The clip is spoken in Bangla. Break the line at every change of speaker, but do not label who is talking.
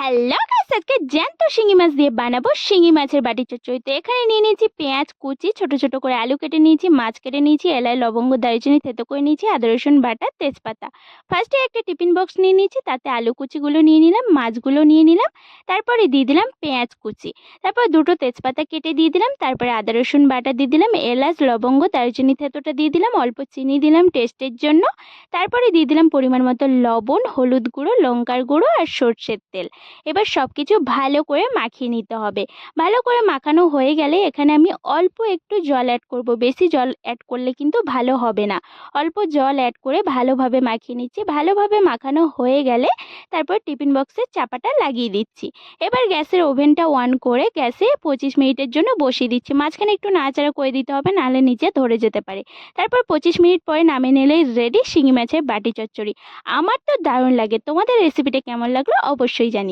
হ্যালো গাইস, আজকে জ্যান্ত শিঙি মাছ দিয়ে বানাবো শিঙি মাছের বাটি চচ্চড়ি। তো এখানে নিয়ে নিয়েছি পেঁয়াজ কুচি, ছোট ছোট করে আলু কেটে নিয়েছি, মাছ কেটে নিয়েছি, এলাচ লবঙ্গ দারুচিনি থেতো করে নিয়েছি, আদা রসুন বাটা, তেজপাতা। ফার্স্টে একটা টিফিন বক্স নিয়ে নিয়েছি, তাতে আলু কুচিগুলো নিয়ে নিলাম, মাছগুলো নিয়ে নিলাম, তারপরে দিয়ে দিলাম পেঁয়াজ কুচি, তারপর দুটো তেজপাতা কেটে দিয়ে দিলাম, তারপরে আদা রসুন বাটা দিয়ে দিলাম, এলাচ লবঙ্গ দারুচিনি থেতোটা দিয়ে দিলাম, অল্প চিনি দিলাম টেস্টের জন্য, তারপরে দিয়ে দিলাম পরিমাণ মতো লবণ, হলুদ গুঁড়ো, লঙ্কার গুঁড়ো আর সর্ষের তেল। এবার সব কিছু ভালো করে মাখিয়ে নিতে হবে। ভালো করে মাখানো হয়ে গেলে এখানে আমি অল্প একটু জল অ্যাড করব, বেশি জল অ্যাড করলে কিন্তু ভালো হবে না। অল্প জল অ্যাড করে ভালোভাবে মাখিয়ে নিচ্ছি। ভালোভাবে মাখানো হয়ে গেলে তারপর টিফিন বক্সের চাপাটা লাগিয়ে দিচ্ছি। এবার গ্যাসের ওভেনটা অন করে গ্যাসে 25 মিনিটের জন্য বসিয়ে দিচ্ছি। মাঝখানে একটু নাড়াচাড়া করে দিতে হবে, নাহলে নিচে ধরে যেতে পারে। তারপর 25 মিনিট পরে নামিয়ে নিলেই রেডি শিঙি মাছের বাটি চচ্চড়ি। আমার তো দারুণ লাগে। তোমাদের রেসিপিটা কেমন লাগলো অবশ্যই জানি।